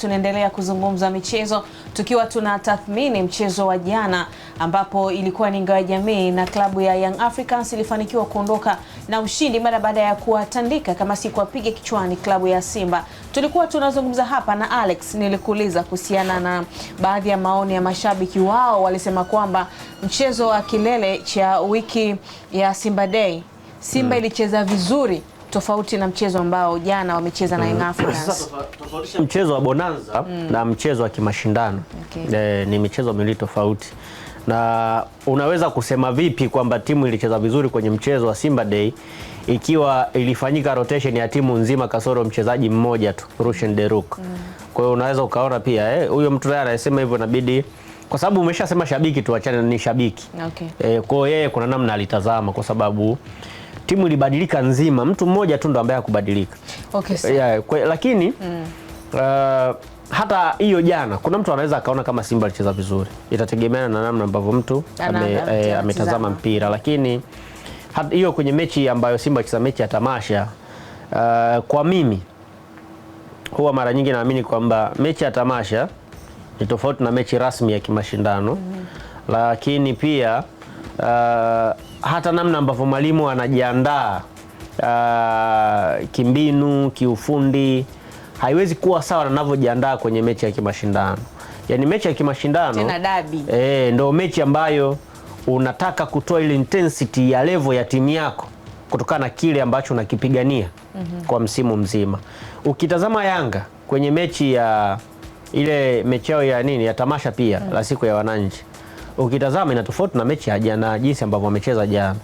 Tunaendelea kuzungumza michezo tukiwa tunatathmini mchezo wa jana ambapo ilikuwa ni ngao ya jamii na klabu ya Young Africans ilifanikiwa kuondoka na ushindi mara baada ya kuwatandika kama si kuwapiga kichwani klabu ya Simba. Tulikuwa tunazungumza hapa na Alex, nilikuuliza kuhusiana na baadhi ya maoni ya mashabiki wao. Walisema kwamba mchezo wa kilele cha wiki ya Simba Day, Simba ilicheza vizuri tofauti na mchezo ambao jana wamecheza na Young Africans. Mchezo wa bonanza na mchezo wa kimashindano ni michezo miwili tofauti. Na unaweza kusema vipi kwamba timu ilicheza vizuri kwenye mchezo wa Simba Day ikiwa ilifanyika rotation ya timu nzima kasoro mchezaji mmoja tu, Rushen De Reuck. Kwa hiyo unaweza ukaona pia huyo mtu naye anasema hivyo, inabidi kwa sababu umeshasema shabiki tu, achane ni shabiki. Kwa hiyo yeye kuna namna alitazama, kwa sababu timu ilibadilika nzima, mtu mmoja tu ndo ambaye hakubadilika. Lakini hata hiyo jana kuna mtu anaweza akaona kama Simba alicheza vizuri. Itategemeana na namna ambavyo mtu ametazama mpira. Lakini hata hiyo kwenye mechi ambayo Simba alicheza, mechi ya tamasha, kwa mimi huwa mara nyingi naamini kwamba mechi ya tamasha ni tofauti na mechi rasmi ya kimashindano. Lakini pia hata namna ambavyo mwalimu anajiandaa kimbinu, kiufundi haiwezi kuwa sawa na anavyojiandaa kwenye mechi ya kimashindano. Yaani mechi ya kimashindano tena dabi, ndio mechi ambayo unataka kutoa ile intensity ya level ya timu yako kutokana na kile ambacho unakipigania kwa msimu mzima. Ukitazama Yanga kwenye mechi ya ile mechi yao ya ya tamasha pia la siku ya wananchi, ukitazama ina tofauti na mechi ya jana, jinsi ambavyo wamecheza jana,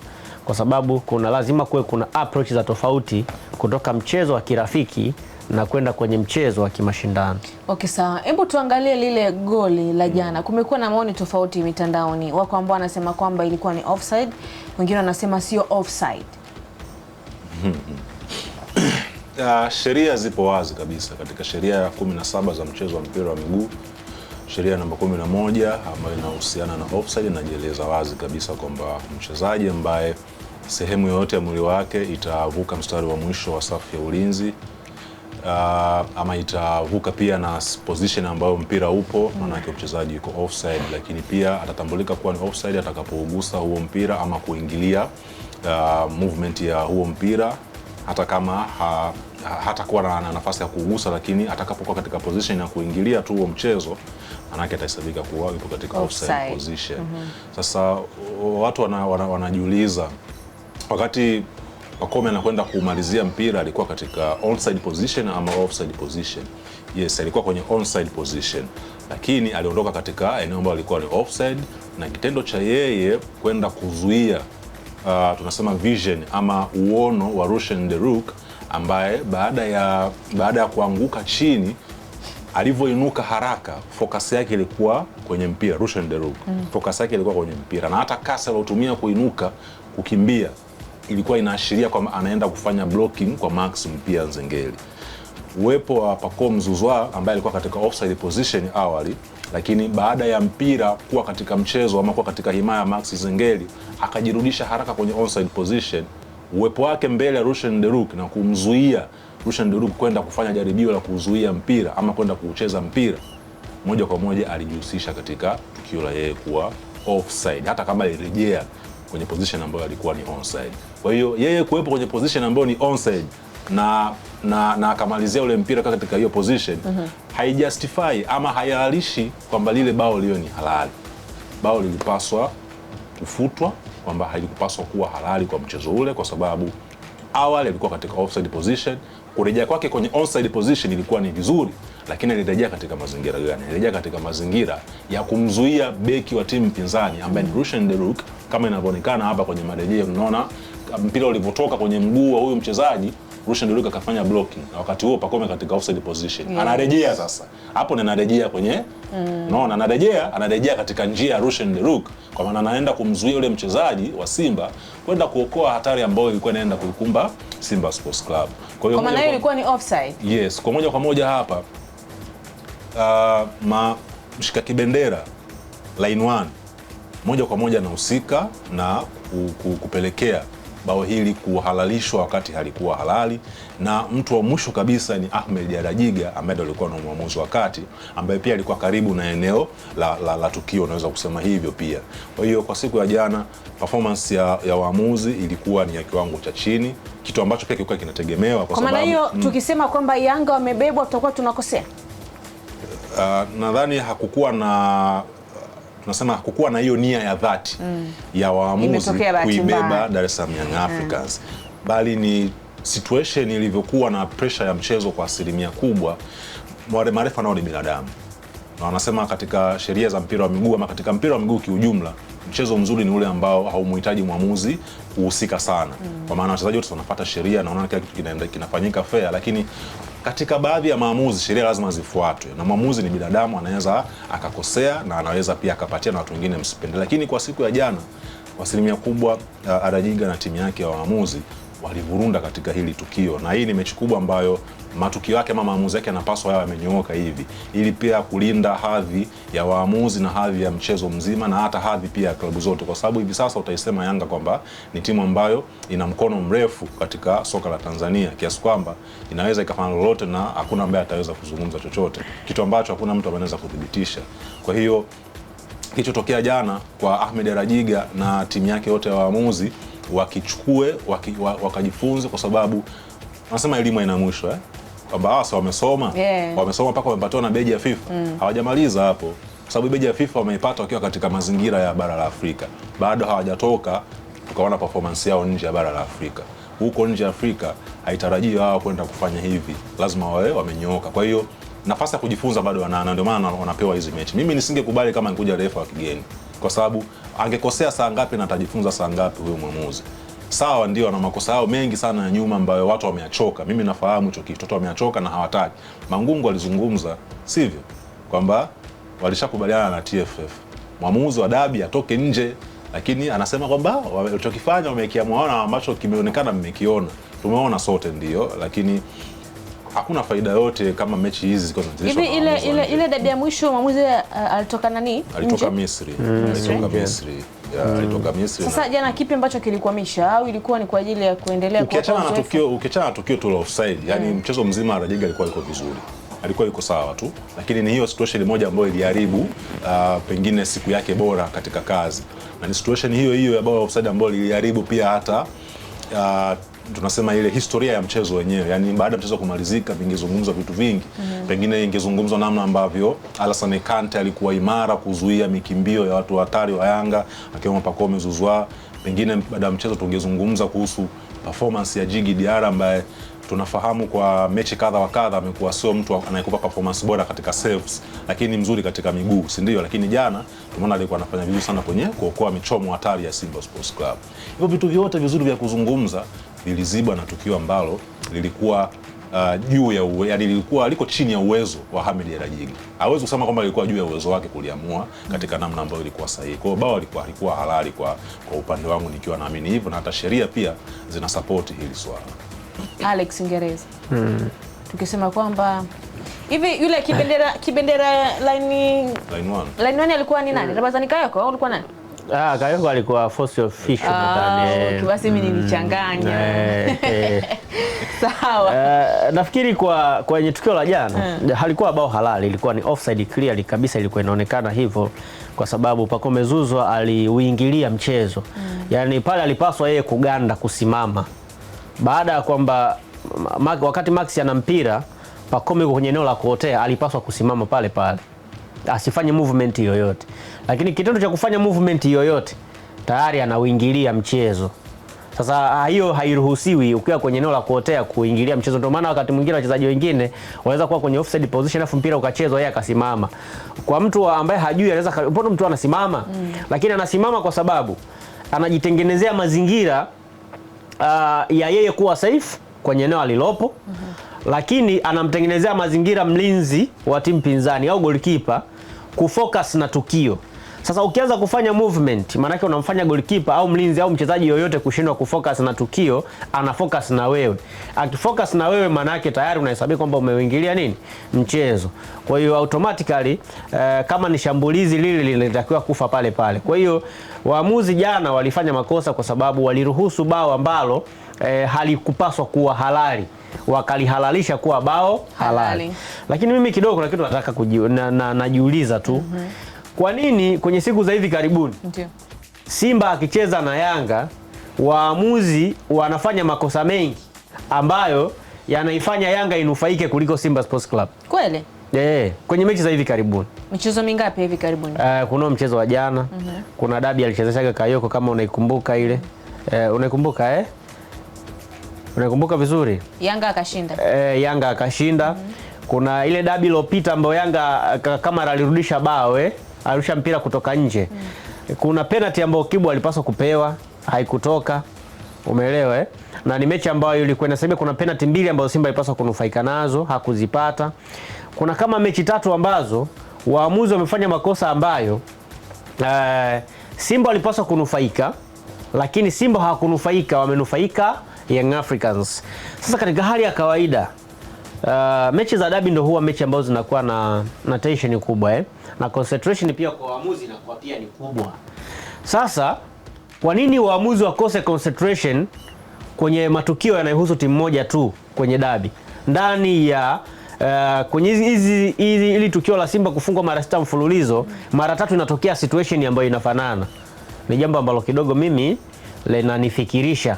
kwa sababu lazima kuna approach za tofauti kutoka mchezo wa kirafiki na kwenda kwenye mchezo wa kimashindano. Sawa. Hebu tuangalie lile goli la jana. Kumekuwa na maoni tofauti mitandaoni. Wako ambao wanasema kwamba ilikuwa ni offside, wengine wanasema sio offside. Sheria zipo wazi kabisa katika sheria ya 17 za mchezo wa mpira wa miguu. Sheria namba 11 ambayo inahusiana na offside inajieleza wazi kabisa kwamba mchezaji ambaye sehemu yoyote ya mwili wake itavuka mstari wa mwisho wa safu ya ulinzi, ama itavuka pia na position ambayo mpira upo, maana yake mchezaji yuko offside. Lakini pia atatambulika kuwa ni offside atakapougusa huo mpira ama kuingilia movement ya huo mpira, hata kama hatakuwa na nafasi ya kuugusa, lakini atakapokuwa katika position ya kuingilia tu huo mchezo, manake atahesabika kuwa yupo katika offside position. Sasa watu wanajiuliza, wakati Pacome anakwenda kumalizia mpira alikuwa katika onside position ama offside position? Yes, alikuwa kwenye onside position, lakini aliondoka katika eneo ambalo alikuwa ni offside, na kitendo cha yeye kwenda kuzuia tunasema vision ama uono wa Rushen De Reuck, ambaye baada ya kuanguka chini alivyoinuka haraka, focus yake ilikuwa kwenye mpira. Rushen De Reuck focus yake ilikuwa kwenye mpira, na hata kasi aliyotumia kuinuka kukimbia ilikuwa inaashiria kwamba anaenda kufanya blocking kwa Max Mpia Nzengeli. Uwepo wa Pacome Zouzoua ambaye alikuwa katika offside position awali, lakini baada ya mpira kuwa katika mchezo ama kuwa katika himaya ya Max Nzengeli akajirudisha haraka kwenye onside position, uwepo wake mbele ya Rushen De Reuck na kumzuia Rushen De Reuck kwenda kufanya jaribio la kuzuia mpira ama kwenda kucheza mpira, moja kwa moja alijihusisha katika tukio la yeye kuwa offside, hata kama alirejea kwenye position ambayo alikuwa ni onside. Kwa hiyo yeye kuwepo kwenye position ambayo ni onside na akamalizia ule mpira katika hiyo position, haijustify ama hayalishi kwamba lile bao lio ni halali. Bao lilipaswa kufutwa, kwamba halikupaswa kuwa halali kwa mchezo ule, kwa sababu awali alikuwa katika offside position. Kurejea kwake kwenye onside position ilikuwa ni vizuri, lakini alirejea katika mazingira gani? Alirejea katika mazingira ya kumzuia beki wa timu pinzani ambaye ni Rushen De Reuck. Kama inavyoonekana hapa kwenye marejeo, unaona mpira ulivyotoka kwenye mguu wa huyo mchezaji, Rushen De Reuck akafanya blocking, na wakati huo Pacome katika offside position. Anarejea sasa. Hapo anarejea kwenye unaona, anarejea katika njia ya Rushen De Reuck, kwa maana anaenda kumzuia yule mchezaji wa Simba kwenda kuokoa hatari ambayo ilikuwa inaenda kuikumba Simba Sports Club. Kwa hiyo maana ilikuwa ni offside. Yes, kwa moja kwa moja hapa mshika kibendera line 1 moja kwa moja anahusika na kupelekea bao hili kuhalalishwa wakati halikuwa halali, na mtu wa mwisho kabisa ni Ahmed Arajiga ambaye alikuwa na mwamuzi wa kati ambaye pia alikuwa karibu na eneo la tukio, unaweza kusema hivyo pia. Kwa hiyo kwa siku ya jana performance ya waamuzi ilikuwa ni ya kiwango cha chini, kitu ambacho pia kilikuwa kinategemewa kwa sababu hiyo tukisema kwamba Yanga wamebebwa tutakuwa tunakosea. Nadhani hakukuwa na hiyo nia ya dhati ya waamuzi kuibeba Dar es Salaam Young Africans, bali ni situation ilivyokuwa na pressure ya mchezo kwa asilimia kubwa. Marefa nao ni binadamu, na wanasema katika sheria za mpira wa miguu ama katika mpira wa miguu kiujumla, mchezo mzuri ni ule ambao haumhitaji mwamuzi kuhusika sana, kwa maana wachezaji wote wanafuata sheria na wanaona kila kitu kinafanyika fair, lakini katika baadhi ya maamuzi sheria lazima zifuatwe, na mwamuzi ni binadamu, anaweza akakosea na anaweza pia akapatia na watu wengine msipende. Lakini kwa siku ya jana kwa asilimia kubwa Arajiga na timu yake ya waamuzi walivurunda katika hili tukio, na hii ni mechi kubwa ambayo matukio yake ama maamuzi yake yanapaswa yawe yamenyooka hivi, ili pia kulinda hadhi ya waamuzi na hadhi ya mchezo mzima na hata hadhi pia ya klabu zote, kwa sababu hivi sasa utaisema Yanga kwamba ni timu ambayo ina mkono mrefu katika soka la Tanzania, kiasi kwamba inaweza ikafanya lolote na hakuna ambaye ataweza kuzungumza chochote, kitu ambacho hakuna mtu anaweza kudhibitisha. Kwa hiyo kilichotokea jana kwa Ahmed Arajiga na timu yake yote ya waamuzi wakichukue wakajifunze, kwa sababu wanasema elimu ina mwisho kwamba hasa wamesoma mpaka wamepatiwa na beji ya FIFA. Hawajamaliza hapo, kwa sababu beji ya FIFA wameipata wakiwa katika mazingira ya bara la Afrika, bado hawajatoka tukaona performance yao nje ya bara la Afrika. Huko nje ya Afrika haitarajii wao kwenda kufanya hivi, lazima wawe wamenyooka. Kwa hiyo nafasi ya kujifunza bado wanana, ndio maana wanapewa hizi mechi. Mimi nisingekubali kama nikuja refa wa kigeni, kwa sababu angekosea saa ngapi na atajifunza saa ngapi huyo mwamuzi. Sawa, ndio ana makosa yao mengi sana ya nyuma ambayo watu wameachoka. Mimi nafahamu hicho kitu, watu wameachoka na hawataki. Mangungu alizungumza, sivyo, kwamba walishakubaliana na TFF mwamuzi wa dabi atoke nje, lakini anasema kwamba walichokifanya wamekiamua ambacho kimeonekana mmekiona, tumeona sote ndio, lakini hakuna faida yote kama mechi hizi ziko hivi. Ile dabi ya mwisho mwamuzi alitoka nani? Alitoka Misri. Alitoka Misri. Sasa jana kipi ambacho kilikwamisha, au ilikuwa ni kwa ajili ya kuendelea kwa ukiachana na tukio tu la offside, yani mchezo mzima Arajiga alikuwa yuko vizuri, alikuwa yuko sawa tu, lakini ni hiyo situation moja ambayo iliharibu pengine siku yake bora katika kazi, na ni situation hiyo ya bao offside ambayo iliharibu pia hata tunasema ile historia ya mchezo wenyewe. Yani baada ya mchezo kumalizika vingezungumzwa vitu vingi, pengine ingezungumzwa namna ambavyo Alassane Kante alikuwa imara kuzuia mikimbio ya watu hatari wa Yanga akiwemo Pacome Zouzoua. Pengine baada ya mchezo tungezungumza kuhusu performance ya Djigui Diarra ambaye tunafahamu kwa mechi kadha wa kadha amekuwa sio mtu anayekupa performance bora katika saves, lakini mzuri katika miguu, si ndio? Lakini jana tumeona alikuwa anafanya vizuri sana kwenye kuokoa michomo hatari ya Simba Sports Club. Hivyo vitu vyote vizuri vya kuzungumza vilizibwa na tukio ambalo lilikuwa juu ya yani lilikuwa liko chini ya uwezo wa Ahmed Arajiga. Hawezi kusema kwamba lilikuwa juu ya uwezo wake kuliamua katika namna ambayo ilikuwa sahihi. Kwa hiyo bao lilikuwa halali kwa upande wangu, nikiwa naamini hivyo, na hata sheria pia zina support hili swala. Alex Ngereza. Tukisema kwamba hivi yule kibendera line 1 alikuwa ni nani? Rabazani Kayoko au alikuwa nani? Kayoko alikuwa first official nadhani. Basi mimi nilichanganya. Sawa. Nafikiri kwenye tukio la jana halikuwa bao halali, ilikuwa ni offside clearly kabisa, ilikuwa inaonekana hivyo kwa sababu Pacome Zouzoua aliuingilia mchezo. Yaani pale alipaswa yeye kuganda, kusimama. Baada ya kwamba wakati Max ana mpira, Pacome yuko kwenye eneo la kuotea, alipaswa kusimama pale pale, asifanye movement yoyote. Lakini kitendo cha kufanya movement yoyote tayari anauingilia mchezo. Sasa hiyo hairuhusiwi ukiwa kwenye eneo la kuotea kuingilia mchezo. Ndio maana wakati mwingine wachezaji wengine wanaweza kuwa kwenye offside position afu mpira ukachezwa yeye akasimama. Kwa mtu ambaye hajui anaweza, mbona mtu anasimama? Lakini anasimama kwa sababu anajitengenezea mazingira ya yeye kuwa safe kwenye eneo alilopo. Lakini anamtengenezea mazingira mlinzi wa timu pinzani au goalkeeper kufocus na tukio. Sasa ukianza kufanya movement, maana yake unamfanya goalkeeper au mlinzi au mchezaji yoyote kushindwa kufocus na tukio, ana focus na wewe. Akifocus na wewe, maana yake tayari unahesabia kwamba umeuingilia nini? Mchezo. Kwa hiyo automatically kama ni shambulizi lile linatakiwa kufa pale pale. Kwa hiyo waamuzi jana walifanya makosa kwa sababu waliruhusu bao ambalo halikupaswa kuwa halali, wakalihalalisha kuwa bao halali. Lakini mimi kidogo kuna kitu nataka najiuliza tu. Kwa nini kwenye siku za hivi karibuni Simba akicheza na Yanga waamuzi wanafanya makosa mengi ambayo yanaifanya Yanga inufaike kuliko Simba Sports Club? Kweli? Kwenye mechi za hivi karibuni. Michezo mingapi hivi karibuni? Kuna mchezo wa jana, kuna dabi alichezeshaga Kayoko kama unaikumbuka ile. Unaikumbuka Unaikumbuka vizuri? Yanga akashinda. Yanga akashinda. Kuna ile dabi iliyopita ambayo Yanga kama alirudisha bao alirusha mpira kutoka nje. Kuna penalty ambayo Kibu alipaswa kupewa, haikutoka. Umeelewa Na ni mechi ambayo ilikuwa inasema kuna penalty mbili ambazo Simba ilipaswa kunufaika nazo, hakuzipata. Kuna kama mechi tatu ambazo waamuzi wamefanya makosa ambayo Simba walipaswa kunufaika, lakini Simba hawakunufaika, wamenufaika Young Africans. Sasa katika hali ya kawaida mechi za dabi ndio huwa mechi ambazo zinakuwa na tension kubwa na concentration pia kwa waamuzi inakuwa pia ni kubwa. Sasa kwa nini waamuzi wakose concentration kwenye matukio yanayohusu timu moja tu kwenye dabi? Ndani ya kwenye ili tukio la Simba kufungwa mara 6 mfululizo, mara 3 inatokea situation ambayo inafanana. Ni jambo ambalo kidogo mimi linanifikirisha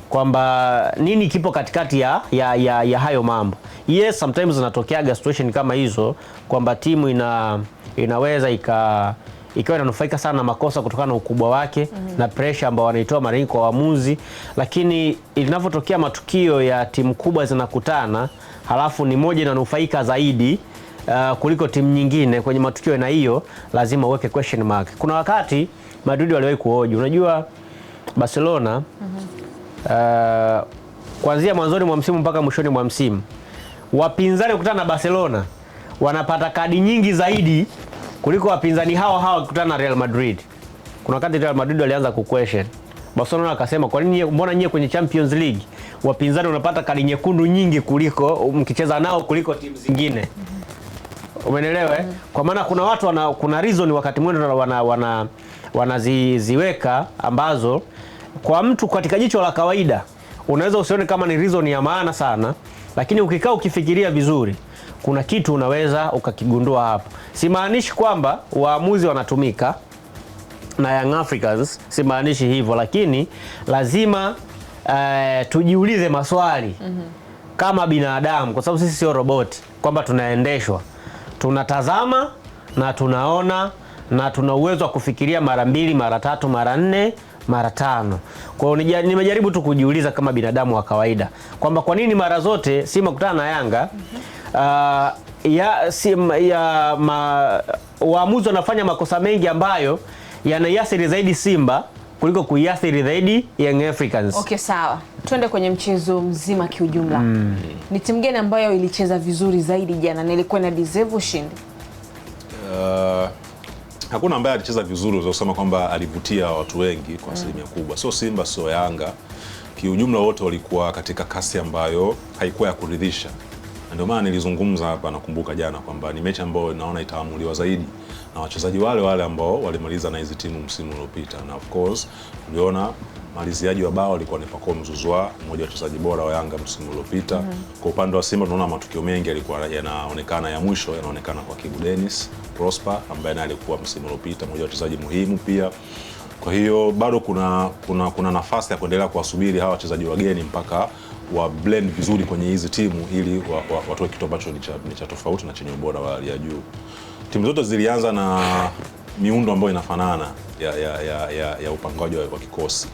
kwamba nini kipo katikati ya hayo mambo. Yes, sometimes zinatokeaga situation kama hizo kwamba timu inaweza ikawa inanufaika sana na makosa kutokana na ukubwa wake na pressure ambao wanaitoa mara nyingi kwa waamuzi, lakini inavyotokea matukio ya timu kubwa zinakutana, halafu ni moja inanufaika zaidi kuliko timu nyingine kwenye matukio na hiyo lazima uweke question mark. Kuna wakati Madrid waliwahi kuhoji, unajua Barcelona kuanzia mwanzoni mwa msimu mpaka mwishoni mwa msimu, wapinzani kukutana na Barcelona wanapata kadi nyingi zaidi kuliko wapinzani hao kukutana na Real Madrid. Kuna wakati Real Madrid walianza ku-question. Barcelona akasema, kwa nini mbona nyie kwenye Champions League wapinzani wanapata kadi nyekundu nyingi kuliko mkicheza nao kuliko timu zingine? Umeelewa? Kwa maana kuna watu kuna reason wakati mwingine wanaziweka ambazo kwa mtu katika jicho la kawaida unaweza usione kama ni reason ya maana sana, lakini ukikaa ukifikiria vizuri kuna kitu unaweza ukakigundua hapo. Simaanishi kwamba waamuzi wanatumika na Young Africans, simaanishi hivyo, lakini lazima tujiulize maswali kama binadamu, kwa sababu sisi sio roboti kwamba tunaendeshwa. Tunatazama na tunaona na tuna uwezo wa kufikiria mara 2, mara 3, mara 4, mara 5. Kwa hiyo nimejaribu tu kujiuliza kama binadamu wa kawaida kwamba kwa nini mara zote Simba kutana na Yanga waamuzi wanafanya makosa mengi ambayo yanaiathiri zaidi Simba kuliko kuiathiri zaidi Young Africans. Okay, sawa. Twende kwenye mchezo mzima kiujumla. Ni timu gani ambayo ilicheza vizuri zaidi jana na ilikuwa na deserve ushindi? Hakuna ambaye alicheza vizuri unasema kwamba alivutia watu wengi kwa asilimia kubwa. Sio Simba, sio Yanga. Kiujumla wote walikuwa katika kasi ambayo haikuwa ya kuridhisha. Ndio maana nilizungumza hapa, nakumbuka jana kwamba ni mechi ambayo naona itaamuliwa zaidi na wachezaji wale ambao walimaliza na hizi timu msimu uliopita. Na of course tuliona maliziaji wa bao alikuwa ni Pacome Zouzoua, mmoja wa wachezaji bora wa Yanga msimu uliopita. Kwa upande wa Simba tunaona matukio mengi yalikuwa yanaonekana ya mwisho yanaonekana kwa Kibu Dennis Prosper ambaye naye alikuwa msimu uliopita mmoja wa wachezaji muhimu pia. Kwa hiyo bado kuna nafasi ya kuendelea kuwasubiri hawa wachezaji wageni mpaka wa blend vizuri kwenye hizi timu ili watoe kitu ambacho ni cha tofauti na chenye ubora wa hali ya juu. Timu zote zilianza na miundo ambayo inafanana ya upangaji wa kikosi.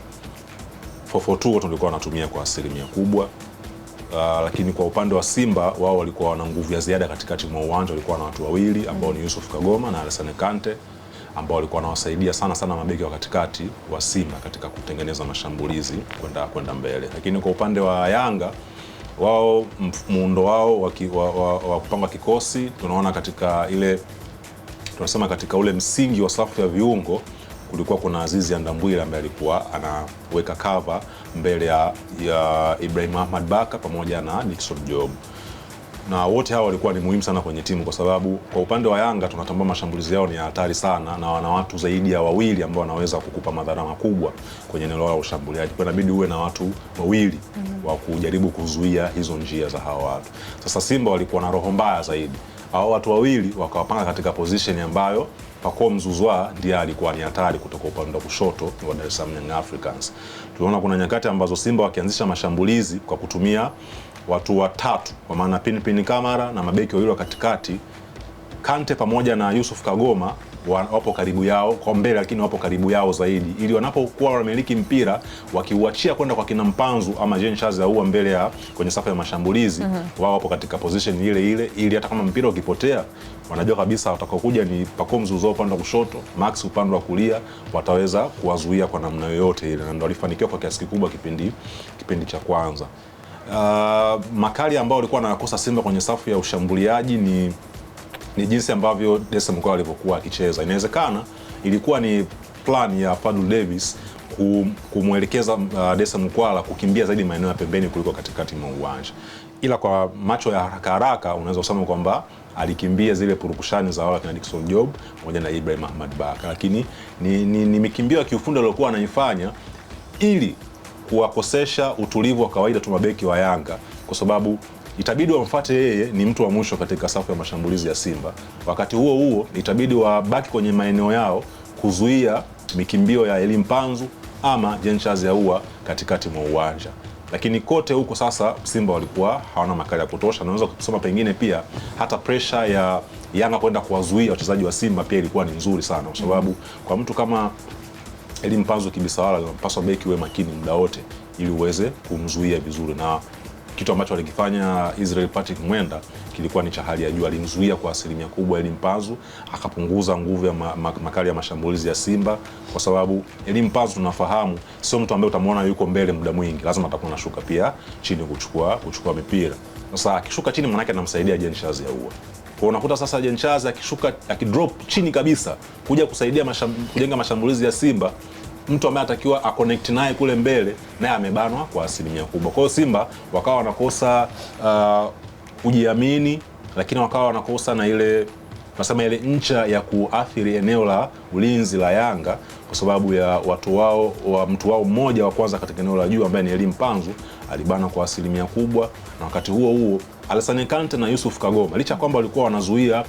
4-4-2 tulikuwa wanatumia kwa asilimia kubwa. Lakini kwa upande wa Simba wao walikuwa wana nguvu ya ziada katikati mwa uwanja, walikuwa na watu wawili ambao ni Yusuf Kagoma na Alassane Kante ambao walikuwa wanawasaidia sana mabeki wa katikati wa Simba katika kutengeneza mashambulizi kwenda mbele. Lakini kwa upande wa Yanga wao muundo wao wa kupanga kikosi tunaona katika ile tunasema katika ule msingi wa safu ya viungo kulikuwa kuna Azizi Andambwile ambaye alikuwa anaweka cover mbele ya Ibrahim Ahmad Baka pamoja na Dickson Job. Na wote hao walikuwa ni muhimu sana kwenye timu kwa sababu kwa upande wa Yanga tunatambua mashambulizi yao ni hatari sana na wana watu zaidi ya wawili ambao wanaweza kukupa madhara makubwa kwenye eneo la ushambuliaji. Kwa inabidi uwe na watu wawili wa kujaribu kuzuia hizo njia za hao watu. Sasa Simba walikuwa na roho mbaya zaidi. Hao watu wawili wakawapanga katika position ambayo Pacome Zouzoua ndiye alikuwa ni hatari kutoka upande wa kushoto wa Dar es Salaam Young Africans. Tunaona kuna nyakati ambazo Simba wakianzisha mashambulizi kwa kutumia watu watatu kwa maana Pinpin Kamara na mabeki wawili wa katikati, Kante pamoja na Yusuf Kagoma wapo karibu yao kwa mbele, lakini wapo karibu yao zaidi, ili wanapokuwa wanamiliki mpira wakiuachia kwenda kwa kina Mpanzu ama Jean Charles Ahoua mbele ya kwenye safu ya mashambulizi, wao wapo katika position ile ile, ili hata kama mpira ukipotea wanajua kabisa watakaokuja ni Pacome Zouzoua upande wa kushoto, Max upande wa kulia, wataweza kuwazuia kwa namna yoyote ile, na ndio walifanikiwa kwa kiasi kikubwa kipindi cha kwanza. Makali ambao walikuwa wanakosa Simba kwenye safu ya ushambuliaji ni jinsi ambavyo Dese Mukwala alivyokuwa akicheza. Inawezekana ilikuwa ni plan ya Fadlu Davis kumwelekeza Dese Mukwala kukimbia zaidi maeneo ya pembeni kuliko katikati mwa uwanja, ila kwa macho ya haraka unaweza kusema kwamba alikimbia zile purukushani za wala kina Dickson Job pamoja na Ibrahim Ahmad Baka, lakini ni mikimbio ya kiufundi aliyokuwa anaifanya ili kuwakosesha utulivu wa kawaida tu mabeki wa Yanga, kwa sababu itabidi wamfuate yeye, ni mtu wa mwisho katika safu ya mashambulizi ya Simba. Wakati huo itabidi wabaki kwenye maeneo yao kuzuia mikimbio ya Elie Mpanzu ama Jean Charles Ahoua katikati mwa uwanja. Lakini kote huko sasa Simba walikuwa hawana makali ya kutosha. Naweza kusema pengine pia hata pressure ya Yanga kwenda kuwazuia wachezaji wa Simba pia ilikuwa ni nzuri sana, kwa sababu kwa mtu kama Elie Mpanzu kibisawala unapaswa beki uwe makini muda wote ili uweze kumzuia vizuri, na kitu ambacho alikifanya Israel Patrick Mwenda kilikuwa ni cha hali ya juu. Alimzuia kwa asilimia kubwa Elie Mpanzu, akapunguza nguvu ya makali ya mashambulizi ya Simba, kwa sababu Elie Mpanzu tunafahamu sio mtu ambaye utamwona yuko mbele muda mwingi, lazima atakuwa anashuka pia chini kuchukua mipira. Sasa akishuka chini maana yake anamsaidia Jean Charles Ahoua. Kwa unakuta sasa Jean Charles akishuka akidrop chini kabisa kuja kusaidia kujenga mashambulizi ya Simba, mtu ambaye atakiwa aconnect naye kule mbele naye amebanwa kwa asilimia kubwa. Kwa hiyo Simba wakawa wanakosa kujiamini, lakini wakawa wanakosa na ile nasema ile ncha ya kuathiri eneo la ulinzi la Yanga, kwa sababu ya mtu wao mmoja wa kwanza katika eneo la juu ambaye ni Elie Mpanzu alibana kwa asilimia kubwa. Na wakati huo Alassane Kante na Yusuf Kagoma licha kwamba walikuwa wanazuia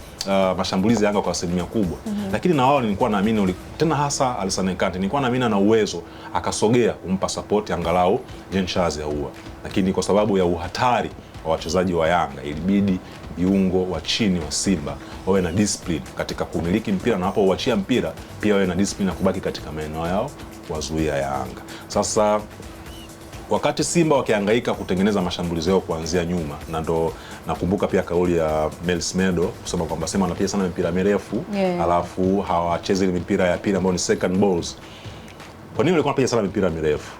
mashambulizi ya Yanga kwa asilimia kubwa, lakini na wao nilikuwa naamini tena hasa Alassane Kante nilikuwa naamini na uwezo akasogea kumpa support angalau Jean Charles Ahoua, lakini kwa sababu ya uhatari wa wachezaji wa Yanga ilibidi viungo wa chini wa Simba wawe na discipline katika kumiliki mpira, na hapo uachia mpira pia wawe na discipline na kubaki katika maeneo yao kuwazuia Yanga. Sasa wakati Simba wakihangaika kutengeneza mashambulizi yao kuanzia nyuma, na ndo nakumbuka pia kauli ya Mel Smedo kusema kwamba Simba anapiga sana mipira mirefu, alafu hawachezi ile mipira ya pili ambayo ni second balls. Kwa nini walikuwa wanapiga sana mipira mirefu?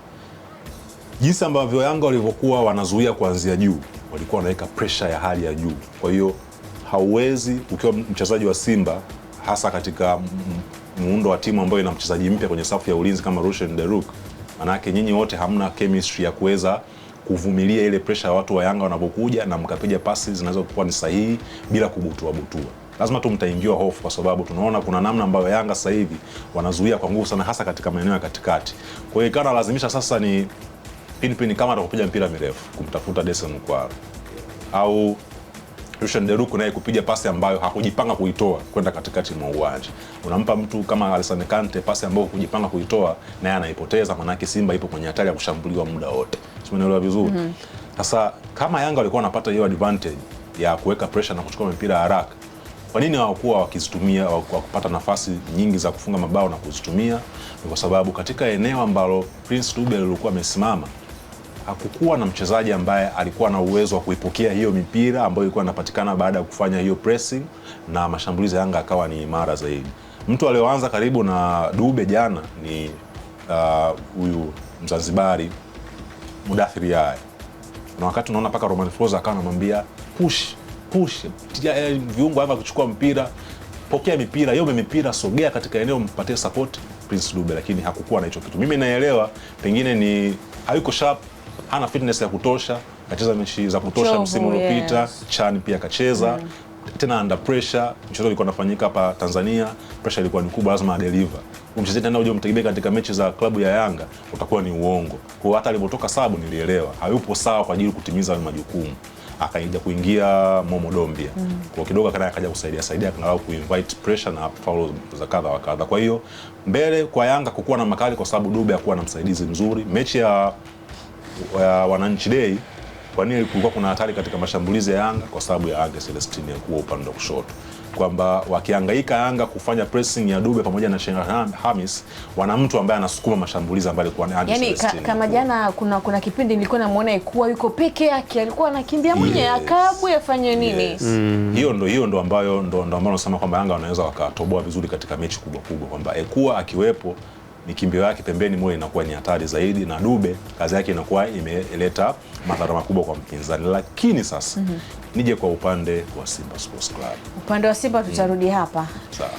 Jinsi ambavyo Yanga walivyokuwa wanazuia kuanzia juu, walikuwa wanaweka pressure ya hali ya juu. Kwa hiyo hauwezi ukiwa mchezaji wa Simba, hasa katika muundo wa timu ambayo ina mchezaji mpya kwenye safu ya ulinzi kama Rushen Deruk, manake nyinyi wote hamna chemistry ya kuweza kuvumilia ile pressure ya watu wa Yanga wanapokuja na mkapiga pasi zinazokuwa ni sahihi bila kubutua. Lazima tu mtaingiwa hofu, kwa sababu tunaona kuna namna ambayo Yanga sasa hivi wanazuia kwa nguvu sana, hasa katika maeneo ya katikati. Kwa hiyo ikana lazimisha sasa ni Pinpin kama atakupiga mpira mirefu kumtafuta Dese Mukwala, au Rushen Deruk naye kupiga pasi ambayo hakujipanga kuitoa kwenda katikati mwa uwanja. Unampa mtu kama Alassane Kante pasi ambayo hukujipanga kuitoa naye anaipoteza, maana Simba ipo kwenye hatari ya kushambuliwa muda wote. Umeelewa vizuri? Sasa kama Yanga walikuwa wanapata hiyo advantage ya kuweka pressure na kuchukua mpira haraka, kwa nini hawakuwa wakizitumia kwa kupata nafasi nyingi za kufunga mabao na kuzitumia? Ni kwa sababu katika eneo ambalo Prince Dube alikuwa amesimama hakukuwa na mchezaji ambaye alikuwa na uwezo wa kuipokea hiyo mipira ambayo ilikuwa inapatikana baada ya kufanya hiyo pressing, na mashambulizi ya Yanga akawa ni imara zaidi. Mtu alioanza karibu na Dube jana ni huyu Mzanzibari Mudathir Yahya, na wakati unaona paka Romain Folz akawa anamwambia push viungo hapa kuchukua mpira, pokea mipira, yombe mipira, sogea katika eneo, mpatie support Prince Dube, lakini hakukuwa na hicho kitu. Mimi naelewa pengine ni hayuko sharp, hana fitness ya kutosha, kacheza mechi za kutosha msimu uliopita, yes. Chan pia kacheza tena under pressure. Mchezo ulikuwa unafanyika hapa Tanzania, pressure ilikuwa ni kubwa, lazima adeliver. Mchezaji tena uje umtegemea katika mechi za klabu ya Yanga utakuwa ni uongo. Kwa hata alipotoka sabu nilielewa hayupo sawa kwa ajili kutimiza majukumu. Akaja kuingia Momo Dombia. Kwa kidogo akaja kusaidia angalau kuinvite pressure na foul za kadha wa kadha. Kwa hiyo mbele kwa Yanga kukuwa na makali kwa sababu Dube hakuwa na msaidizi mzuri. Mechi ya Wananchi Day, kwa nini kulikuwa kuna hatari katika mashambulizi ya Yanga? Kwa sababu ya Ange Celestine kuwa upande wa kushoto, kwamba wakihangaika Yanga kufanya pressing ya Dube pamoja na Sheikh Hamis, wana mtu ambaye anasukuma mashambulizi ambaye alikuwa ni Ange Celestine. Kama jana kuna kipindi nilikuwa namuona Ekua yuko peke yake, alikuwa anakimbia mwenyewe, akabu yafanye nini? Yes. Hiyo ndo ambayo nasema kwamba Yanga wanaweza wakatoboa vizuri katika mechi kubwa, kwamba Ekua akiwepo mikimbio yake pembeni moja inakuwa ni hatari zaidi, na Dube kazi yake inakuwa imeleta madhara makubwa kwa mpinzani. Lakini sasa nije kwa upande wa Simba Sports Club. Upande wa Simba tutarudi hapa. Sawa.